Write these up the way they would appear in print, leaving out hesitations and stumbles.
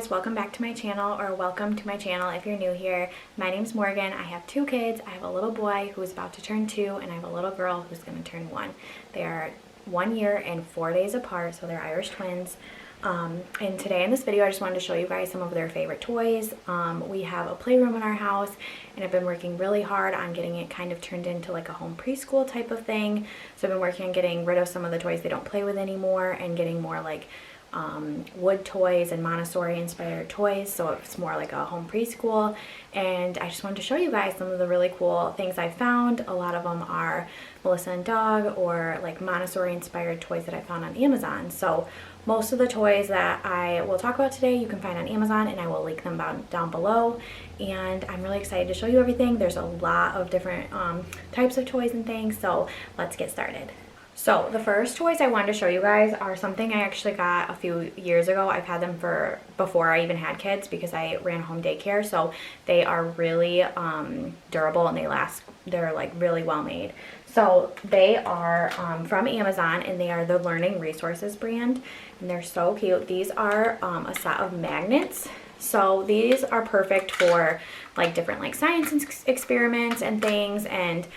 guys, welcome back to my channel, or welcome to my channel if you're new here. My name's Morgan. I have two kids. I have a little boy who is about to turn 2 and I have a little girl who's going to turn 1. They are 1 year and 4 days apart, so they're Irish twins. And today in this video I just wanted to show you guys some of their favorite toys. We have a playroom in our house and I've been working really hard on getting it kind of turned into like a home preschool type of thing. So I've been working on getting rid of some of the toys they don't play with anymore and getting more like wood toys and Montessori inspired toys, so it's more like a home preschool. And I just wanted to show you guys some of the really cool things I found. A lot of them are Melissa and Doug or like Montessori inspired toys that I found on Amazon. So most of the toys that I will talk about today you can find on Amazon, and I will link them down below. And I'm really excited to show you everything. There's a lot of different types of toys and things, so let's get started. So the first toys I wanted to show you guys are something I actually got a few years ago. I've had them for before I even had kids because I ran home daycare, so they are really durable and they're like really well made. So they are from Amazon, and they are the Learning Resources brand, and they're so cute. These are a set of magnets. So these are perfect for like different like science experiments and things, and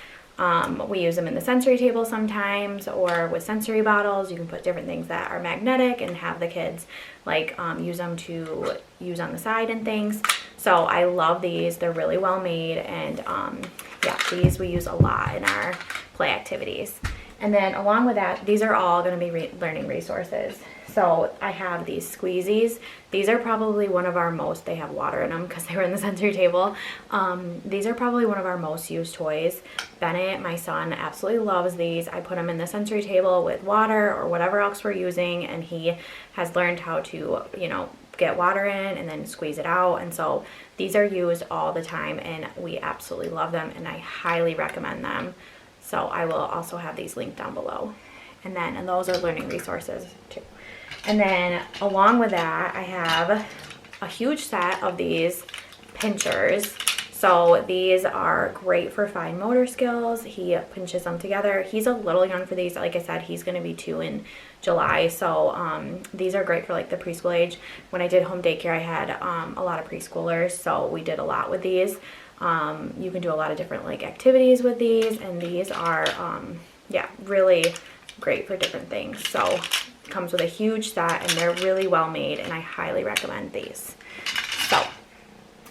we use them in the sensory table sometimes, or with sensory bottles. You can put different things that are magnetic and have the kids like use them to use on the side and things. So I love these. They're really well made, and yeah, these we use a lot in our play activities. And then along with that, these are all going to be learning resources. So I have these squeezies. These are probably one of our most, they have water in them because they were in the sensory table. These are probably one of our most used toys. Bennett, my son, absolutely loves these. I put him in the sensory table with water or whatever else we're using, and he has learned how to, you know, get water in and then squeeze it out. And so these are used all the time, and we absolutely love them, and I highly recommend them. So I will also have these linked down below. And those are learning resources too. And then along with that, I have a huge set of these pinchers. So these are great for fine motor skills. He pinches them together. He's a little young for these. Like I said, he's going to be 2 in July. So these are great for like the preschool age. When I did home daycare, I had a lot of preschoolers, so we did a lot with these. You can do a lot of different like activities with these, and these are yeah, really great for different things. So it comes with a huge set, and they're really well made, and I highly recommend these. So,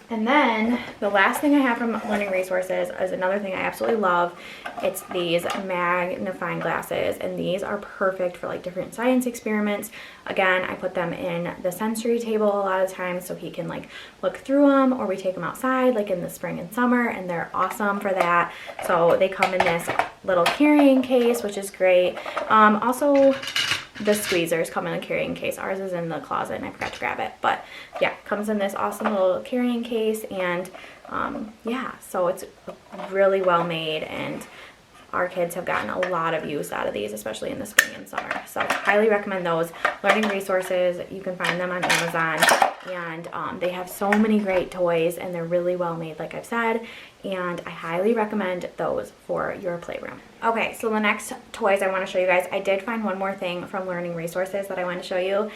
and then the last thing I have from Learning Resources is another thing I absolutely love. It's these magnifying glasses, and these are perfect for like different science experiments. Again, I put them in the sensory table a lot of times so he can like look through them, or we take them outside like in the spring and summer, and they're awesome for that. So they come in this little carrying case, which is great. Also, the squeezers come in a carrying case. Ours is in the closet and I forgot to grab it, but yeah, comes in this awesome little carrying case. And yeah, so it's really well made, and our kids have gotten a lot of use out of these, especially in the spring and summer. So highly recommend those. Learning Resources, you can find them on Amazon, and they have so many great toys, and they're really well made, like I've said, and I highly recommend those for your playroom. Okay, so the next toys I want to show you guys, I did find one more thing from Learning Resources that I want to show you.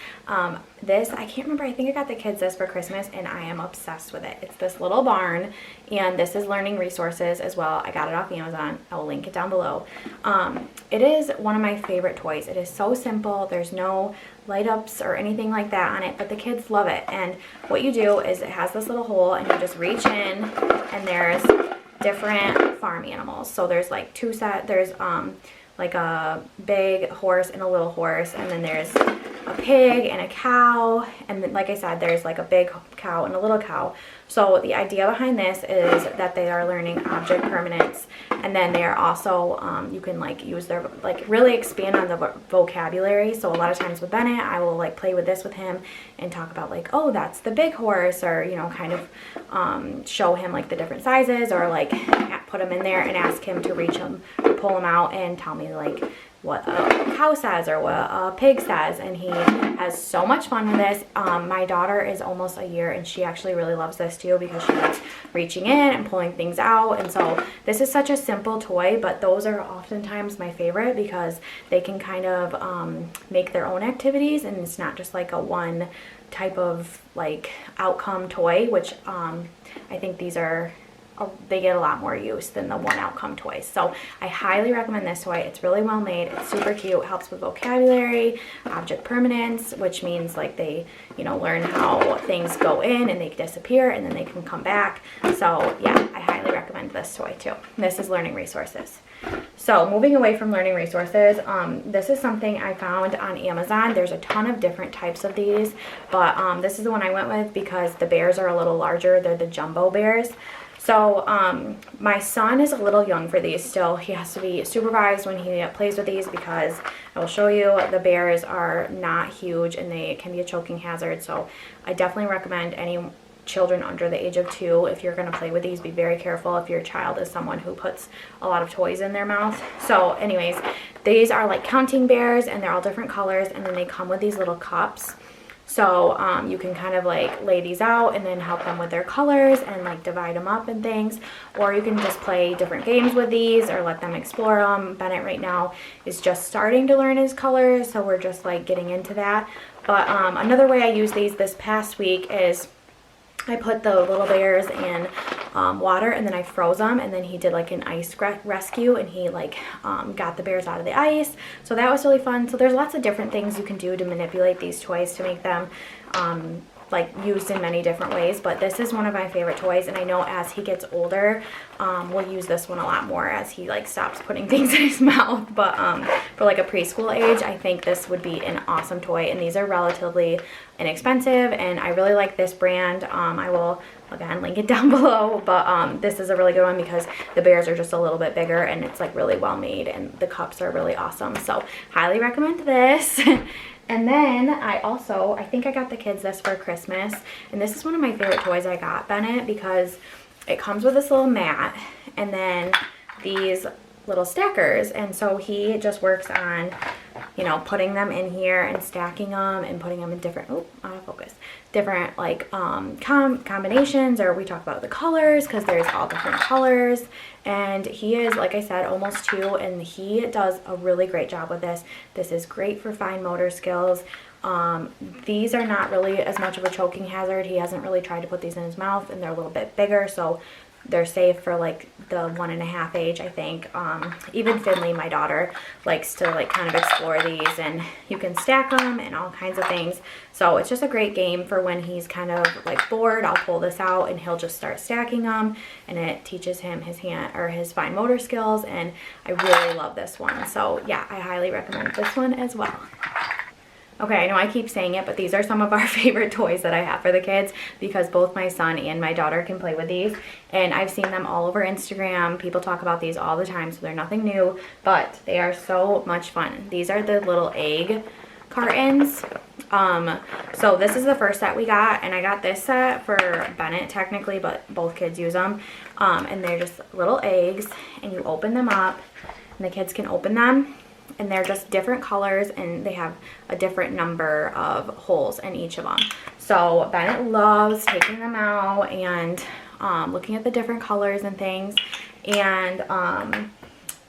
This, I can't remember, I think I got the kids this for Christmas, and I am obsessed with it. It's this little barn, and this is Learning Resources as well. I got it off Amazon. I will link it down below. It is one of my favorite toys. It is so simple. There's no light ups or anything like that on it, but the kids love it. And what you do is it has this little hole, and you just reach in, and there's different farm animals. So there's like there's like a big horse and a little horse, and then there's a pig and a cow, and then, like I said, there's like a big cow and a little cow. So the idea behind this is that they are learning object permanence, and then they are also you can like use their like really expand on the vocabulary. So a lot of times with Bennett, I will like play with this with him and talk about like, oh, that's the big horse, or you know, kind of show him like the different sizes, or like put him in there and ask him to reach him, pull him out, and tell me like what a cow says or what a pig says, and he has so much fun with this. My daughter is almost a year, and she actually really loves this too because she likes reaching in and pulling things out. And so this is such a simple toy, but those are oftentimes my favorite because they can kind of make their own activities, and it's not just like a one type of like outcome toy, which I think these are they get a lot more use than the one outcome toys. So I highly recommend this toy. It's really well made. It's super cute. It helps with vocabulary, object permanence, which means like they, you know, learn how things go in and they disappear and then they can come back. So yeah, I highly recommend this toy too. This is Learning Resources. So moving away from Learning Resources, this is something I found on Amazon. There's a ton of different types of these, but this is the one I went with because the bears are a little larger. They're the jumbo bears. So my son is a little young for these still. He has to be supervised when he plays with these because I will show you the bears are not huge and they can be a choking hazard. So I definitely recommend any children under the age of 2, if you're going to play with these, be very careful if your child is someone who puts a lot of toys in their mouth. So anyways, these are like counting bears and they're all different colors, and then they come with these little cups. So you can kind of like lay these out and then help them with their colors and like divide them up and things, or you can just play different games with these or let them explore them. Bennett right now is just starting to learn his colors, so we're just like getting into that. But another way I use these this past week is I put the little bears in water and then I froze them, and then he did like an ice rescue and he like got the bears out of the ice. So that was really fun. So there's lots of different things you can do to manipulate these toys to make them like used in many different ways, but this is one of my favorite toys, and I know as he gets older we'll use this one a lot more as he like stops putting things in his mouth. But for like a preschool age, I think this would be an awesome toy, and these are relatively inexpensive, and I really like this brand. I will again link it down below, but this is a really good one because the bears are just a little bit bigger and it's like really well made, and the cups are really awesome. So highly recommend this. And then I think I got the kids this for Christmas, and this is one of my favorite toys I got Bennett because it comes with this little mat and then these little stackers, and so he just works on, you know, putting them in here and stacking them and putting them in different, out of focus, different like combinations, or we talk about the colors because there's all different colors. And he is, like I said, almost 2, and he does a really great job with this. This is great for fine motor skills. These are not really as much of a choking hazard. He hasn't really tried to put these in his mouth, and they're a little bit bigger, so they're safe for like the 1.5 age, I think. Even Finley, my daughter, likes to like kind of explore these, and you can stack them and all kinds of things. So it's just a great game for when he's kind of like bored. I'll pull this out and he'll just start stacking them, and it teaches him his hand or his fine motor skills, and I really love this one. So yeah, I highly recommend this one as well. Okay, I know I keep saying it, but these are some of our favorite toys that I have for the kids because both my son and my daughter can play with these, and I've seen them all over Instagram. People talk about these all the time, so they're nothing new, but they are so much fun. These are the little egg cartons. So this is the first set we got, and I got this set for Bennett technically, but both kids use them. And they're just little eggs, and you open them up, and the kids can open them. And they're just different colors, and they have a different number of holes in each of them. So Bennett loves taking them out and looking at the different colors and things. And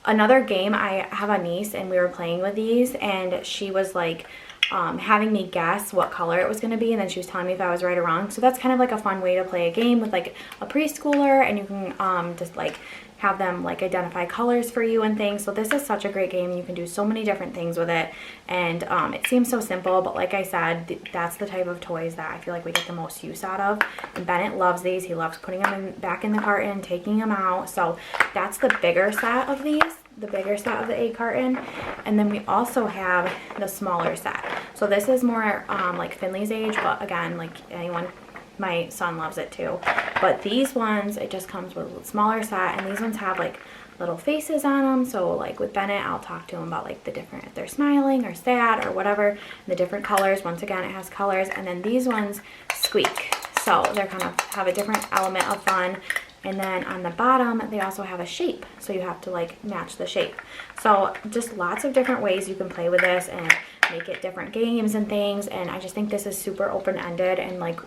another game, I have a niece, and we were playing with these, and she was like having me guess what color it was going to be, and then she was telling me if I was right or wrong. So that's kind of like a fun way to play a game with like a preschooler, and you can just like have them like identify colors for you and things. So this is such a great game. You can do so many different things with it, and it seems so simple, but like I said, that's the type of toys that I feel like we get the most use out of. And Bennett loves these. He loves putting them back in the carton, taking them out. So that's the bigger set of these, the bigger set of the egg carton. And then we also have the smaller set. So this is more like Finley's age, but again, like anyone, my son loves it too. But these ones, it just comes with a smaller set, and these ones have like little faces on them. So like with Bennett, I'll talk to him about like the different, if they're smiling or sad or whatever, the different colors. Once again, it has colors. And then these ones squeak, so they're kind of have a different element of fun. And then on the bottom, they also have a shape. So you have to like match the shape. So just lots of different ways you can play with this and make it different games and things. And I just think this is super open-ended and like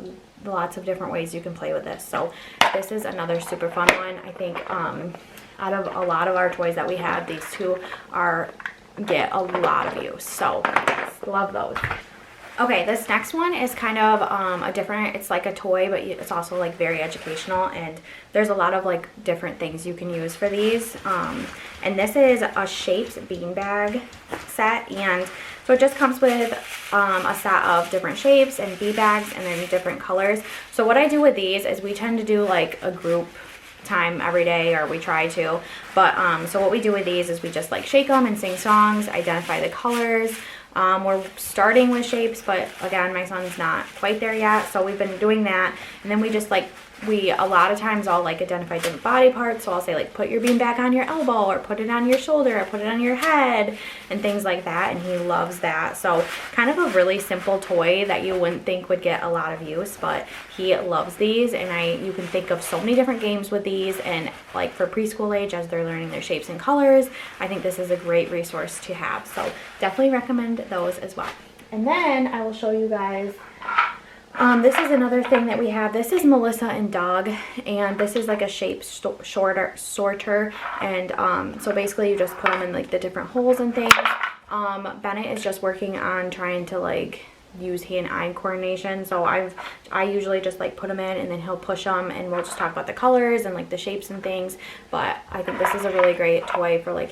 lots of different ways you can play with this. So this is another super fun one. I think out of a lot of our toys that we have, these two get a lot of use. So yes, love those. Okay, this next one is kind of a different, it's like a toy, but it's also like very educational, and there's a lot of like different things you can use for these. And this is a shaped beanbag set, and so it just comes with a set of different shapes and bee bags and then different colors. So what I do with these is we tend to do like a group time every day, or we try to, but so what we do with these is we just like shake them and sing songs, identify the colors. We're starting with shapes, but again, my son's not quite there yet, so we've been doing that. And then we just like, a lot of times I'll like identify different body parts, so I'll say like put your beanbag on your elbow, or put it on your shoulder, or put it on your head, and things like that, and he loves that. So kind of a really simple toy that you wouldn't think would get a lot of use, but he loves these, and you can think of so many different games with these, and like for preschool age, as they're learning their shapes and colors, I think this is a great resource to have. So definitely recommend those as well. And then I will show you guys, this is another thing that we have. This is Melissa and Doug, and this is like a shape sorter, and so basically you just put them in like the different holes and things. Bennett is just working on trying to like use hand-eye coordination, so I usually just like put them in, and then he'll push them, and we'll just talk about the colors and like the shapes and things. But I think this is a really great toy for like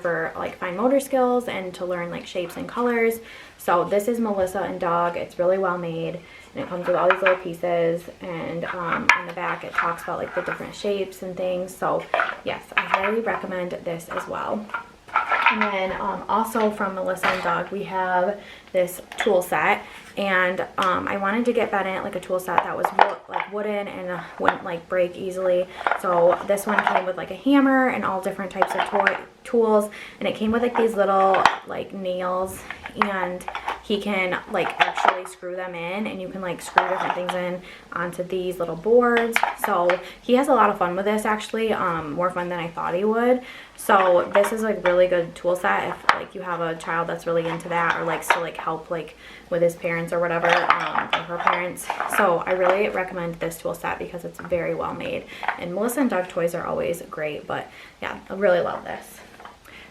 for like fine motor skills and to learn like shapes and colors. So this is Melissa and Doug. It's really well made, and it comes with all these little pieces, and on the back it talks about like the different shapes and things. So yes, I highly recommend this as well. And then also from Melissa and Doug, we have this tool set, and I wanted to get Bennett like a tool set that was like wooden and wouldn't like break easily. So this one came with like a hammer and all different types of tools, and it came with like these little like nails, and he can like actually screw them in, and you can like screw different things in onto these little boards. So he has a lot of fun with this, actually, more fun than I thought he would. So this is like really good tool set if like you have a child that's really into that, or likes to like help like with his parents or whatever, or her parents. So I really recommend this tool set because it's very well made, and Melissa and Doug toys are always great, but yeah, I really love this.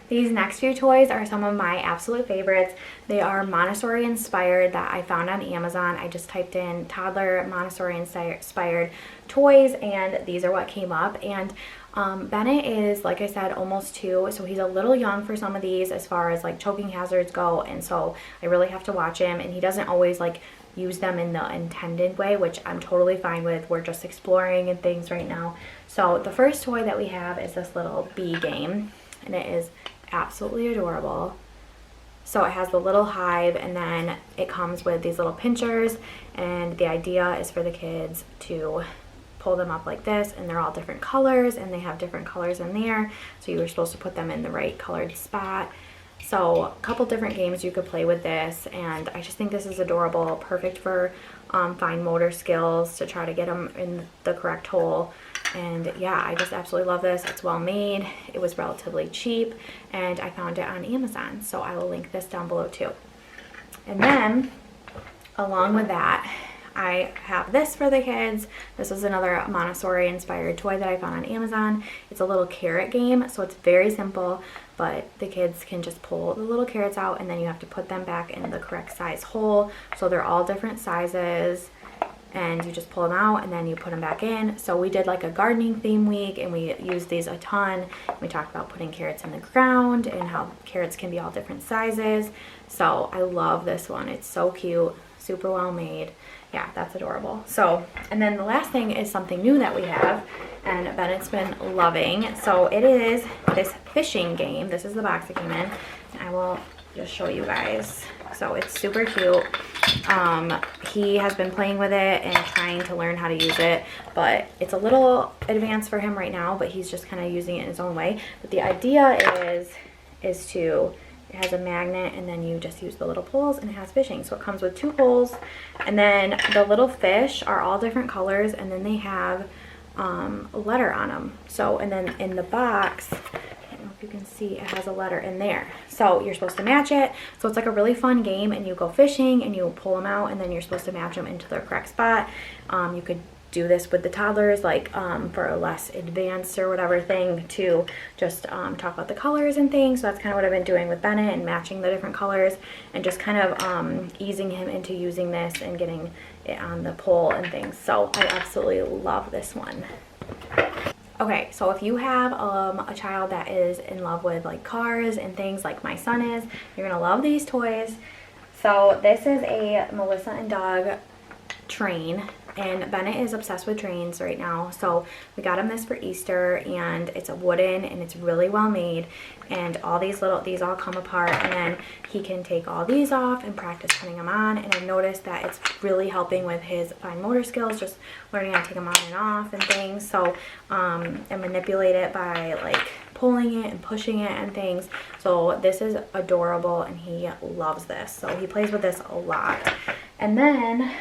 These next few toys are some of my absolute favorites. They are Montessori inspired that I found on Amazon. I just typed in toddler Montessori inspired toys, and these are what came up. And Bennett is, like I said, almost 2, so he's a little young for some of these as far as like choking hazards go, and so I really have to watch him, and he doesn't always like use them in the intended way, which I'm totally fine with. We're just exploring and things right now. So the first toy that we have is this little bee game, and it is absolutely adorable. So it has the little hive, and then it comes with these little pinchers, and the idea is for the kids to pull them up like this, and they're all different colors, and they have different colors in there, so you were supposed to put them in the right colored spot. So a couple different games you could play with this, and I just think this is adorable, perfect for fine motor skills, to try to get them in the correct hole. And yeah, I just absolutely love this. It's well made, it was relatively cheap, and I found it on Amazon, so I will link this down below too. And then along with that, I have this for the kids. This is another Montessori inspired toy that I found on Amazon. It's a little carrot game, so it's very simple, but the kids can just pull the little carrots out, and then you have to put them back in the correct size hole. So they're all different sizes, and you just pull them out and then you put them back in. So we did like a gardening theme week, and we used these a ton. We talked about putting carrots in the ground and how carrots can be all different sizes. So I love this one. It's so cute, super well made. Yeah, that's adorable. So, and then the last thing is something new that we have, and Bennett's been loving. So it is this fishing game. This is the box it came in, and I will just show you guys. So it's super cute. He has been playing with it and trying to learn how to use it, but it's a little advanced for him right now, but he's just kind of using it in his own way. But the idea is to, it has a magnet, and then you just use the little poles, and it has fishing. So it comes with 2 poles, and then the little fish are all different colors, and then they have letter on them. So, and then in the box, I don't know if you can see, it has a letter in there. So you're supposed to match it. So it's like a really fun game, and you go fishing and you pull them out, and then you're supposed to match them into their correct spot. You could do this with the toddlers, like for a less advanced or whatever thing, to just talk about the colors and things. So that's kind of what I've been doing with Bennett, and matching the different colors, and just kind of easing him into using this and getting it on the pole and things. So I absolutely love this one. Okay, so if you have a child that is in love with like cars and things like my son is, you're gonna love these toys. So this is a Melissa and Doug train, and Bennett is obsessed with trains right now. So we got him this for Easter, and it's a wooden, and it's really well made, and all these all come apart, and then he can take all these off and practice putting them on. And I've noticed that it's really helping with his fine motor skills, just learning how to take them on and off and things. So and manipulate it by like pulling it and pushing it and things. So this is adorable, and he loves this. So he plays with this a lot. And then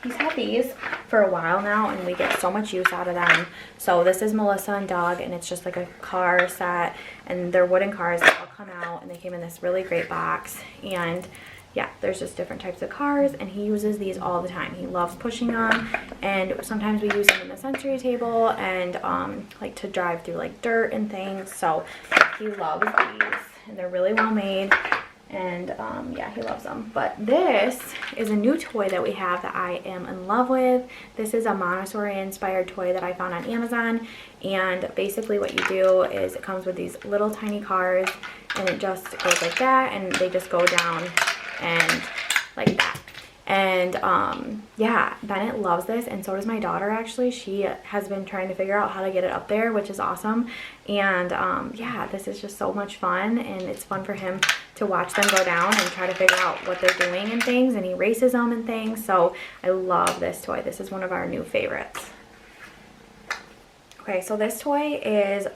he's had these for a while now, and we get so much use out of them. So this is Melissa and Doug, and it's just like a car set, and they're wooden cars that all come out, and they came in this really great box. And yeah, there's just different types of cars, and he uses these all the time. He loves pushing them, and sometimes we use them in the sensory table, and like to drive through like dirt and things. So he loves these, and they're really well made. And yeah, he loves them. But this is a new toy that we have that I am in love with. This is a Montessori inspired toy that I found on Amazon, and basically what you do is it comes with these little tiny cars, and it just goes like that, and they just go down and like that. And yeah, Bennett loves this, and so does my daughter. Actually, she has been trying to figure out how to get it up there, which is awesome. And yeah, this is just so much fun, and it's fun for him to watch them go down and try to figure out what they're doing and things, and he races them and things. So I love this toy. This is one of our new favorites. Okay, so this toy is,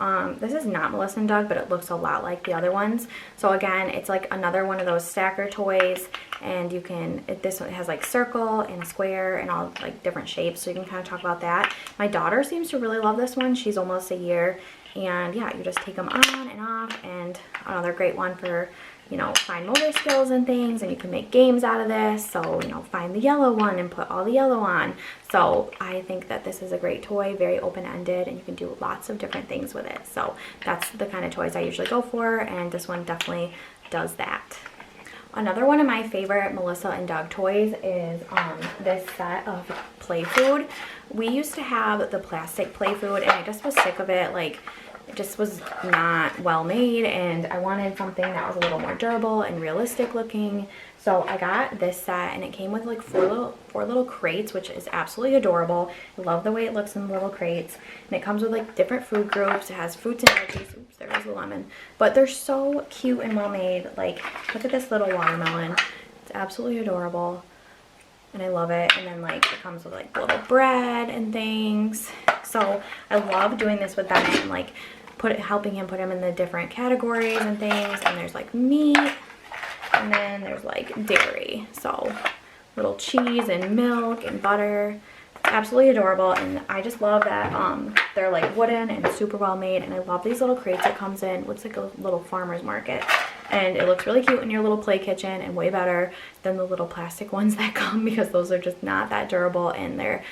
this is not Melissa and Doug, but it looks a lot like the other ones. So again, it's like another one of those stacker toys, and you can, this one has like circle and square and all like different shapes, so you can kind of talk about that. My daughter seems to really love this one. She's almost a year, and yeah, you just take them on and off, and another great one for, you know, fine motor skills and things, and you can make games out of this. So, you know, find the yellow one and put all the yellow on. So I think that this is a great toy, very open-ended, and you can do lots of different things with it. So that's the kind of toys I usually go for, and this one definitely does that. Another one of my favorite Melissa and Doug toys is this set of play food. We used to have the plastic play food, and I just was sick of it. Like, it just was not well made, and I wanted something that was a little more durable and realistic looking. So I got this set, and it came with like four little crates, which is absolutely adorable. I love the way it looks in the little crates. And it comes with like different food groups. It has fruits and veggies. Oops, there was a lemon. But they're so cute and well made. Like, look at this little watermelon. It's absolutely adorable, and I love it. And then like it comes with like little bread and things. So I love doing this with Bennett, and like helping him put him in the different categories and things. And there's like meat, and then there's like dairy. So little cheese and milk and butter. Absolutely adorable, and I just love that they're like wooden and super well made. And I love these little crates it comes in. Looks like a little farmer's market, and it looks really cute in your little play kitchen, and way better than the little plastic ones that come, because those are just not that durable, and they're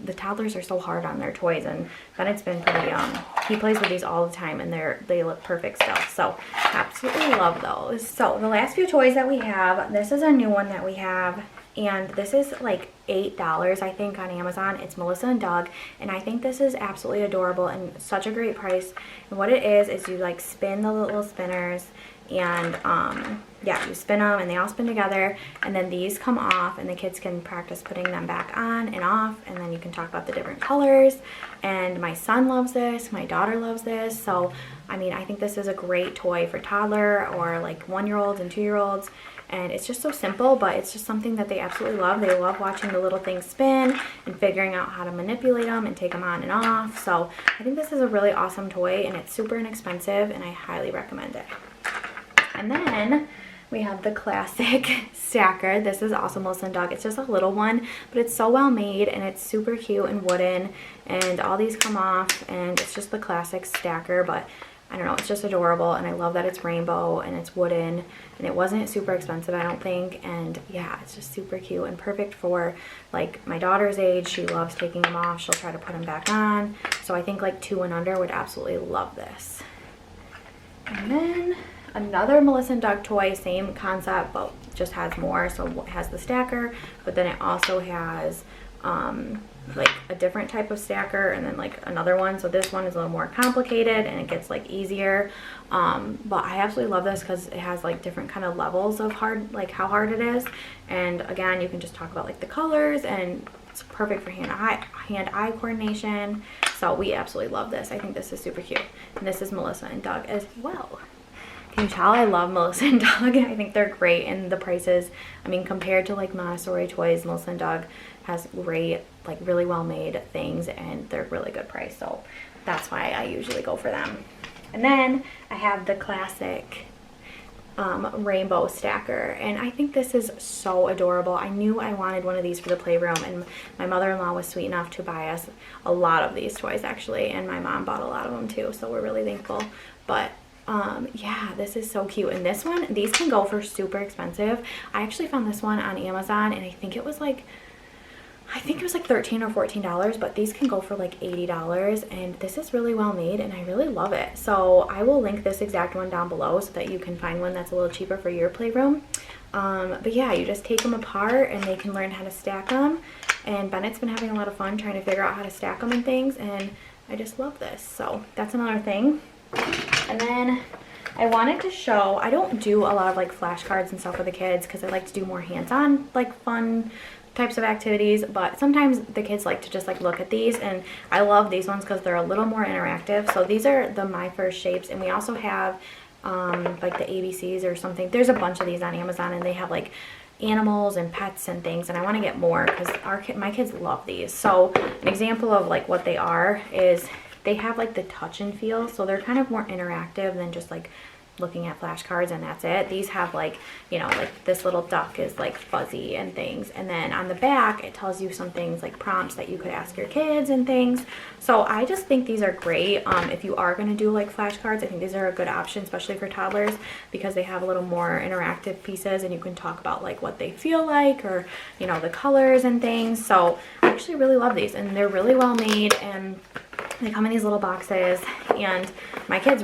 the toddlers are so hard on their toys. And Bennett's been pretty he plays with these all the time, and they look perfect still. So absolutely love those. So the last few toys that we have, this is a new one that we have, and this is like $8 I think on Amazon. It's Melissa and Doug, and I think this is absolutely adorable and such a great price. And what it is you like spin the little spinners, and yeah, you spin them and they all spin together, and then these come off, and the kids can practice putting them back on and off, and then you can talk about the different colors. And my son loves this, my daughter loves this. So I mean, I think this is a great toy for toddler or like 1-year-olds and 2-year-olds. And it's just so simple, but it's just something that they absolutely love. They love watching the little things spin and figuring out how to manipulate them and take them on and off. So I think this is a really awesome toy, and it's super inexpensive, and I highly recommend it. And then we have the classic stacker. This is also Melissa & Doug. It's just a little one, but it's so well made and it's super cute and wooden, and all these come off, and it's just the classic stacker, but I don't know, it's just adorable, and I love that it's rainbow and it's wooden, and it wasn't super expensive, I don't think, and yeah, it's just super cute and perfect for like my daughter's age. She loves taking them off. She'll try to put them back on, so I think like 2 and under would absolutely love this. And then another Melissa & Doug toy, same concept, but just has more. So it has the stacker, but then it also has like a different type of stacker, and then like another one. So this one is a little more complicated and it gets like easier, but I absolutely love this because it has like different kind of levels of hard, like how hard it is. And again, you can just talk about like the colors, and it's perfect for hand-eye coordination. So we absolutely love this. I think this is super cute, and this is Melissa & Doug as well. Can you tell I love Melissa & Doug? I think they're great, and the prices, I mean, compared to like Montessori toys, Melissa & Doug has great, like really well made things, and they're really good price, so that's why I usually go for them. And then I have the classic rainbow stacker, and I think this is so adorable. I knew I wanted one of these for the playroom, and my mother-in-law was sweet enough to buy us a lot of these toys actually, and my mom bought a lot of them too, so we're really thankful. But yeah, this is so cute. And this one, these can go for super expensive. I actually found this one on Amazon, and I think it was like $13 or $14, but these can go for like $80, and this is really well made, and I really love it. So I will link this exact one down below so that you can find one that's a little cheaper for your playroom. But yeah, you just take them apart and they can learn how to stack them, and Bennett's been having a lot of fun trying to figure out how to stack them and things, and I just love this. So that's another thing. And then I wanted to show, I don't do a lot of like flashcards and stuff for the kids because I like to do more hands-on like fun types of activities, but sometimes the kids like to just like look at these, and I love these ones because they're a little more interactive. So these are the My First shapes, and we also have like the ABCs or something. There's a bunch of these on Amazon, and they have like animals and pets and things, and I want to get more because my kids love these. So an example of like what they are is they have like the touch and feel, so they're kind of more interactive than just like looking at flashcards and that's it. These have like, you know, like this little duck is like fuzzy and things, and then on the back it tells you some things like prompts that you could ask your kids and things. So I just think these are great. If you are going to do like flashcards, I think these are a good option, especially for toddlers, because they have a little more interactive pieces, and you can talk about like what they feel like, or you know, the colors and things. So I actually really love these, and they're really well made, and they come in these little boxes, and my kids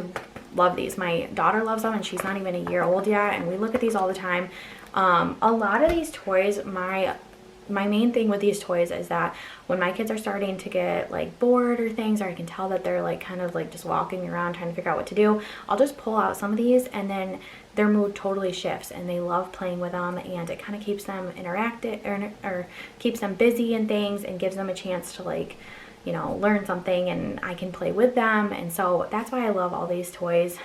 love these. My daughter loves them, and she's not even a year old yet, and we look at these all the time. A lot of these toys, my main thing with these toys is that when my kids are starting to get like bored or things, or I can tell that they're like kind of like just walking around trying to figure out what to do, I'll just pull out some of these, and then their mood totally shifts, and they love playing with them, and it kind of keeps them interactive, or keeps them busy and things, and gives them a chance to like, you know, learn something, and I can play with them. And so that's why I love all these toys.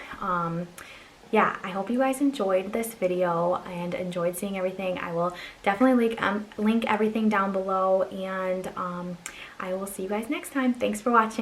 Yeah, I hope you guys enjoyed this video and enjoyed seeing everything. I will definitely link everything down below, and I will see you guys next time. Thanks for watching.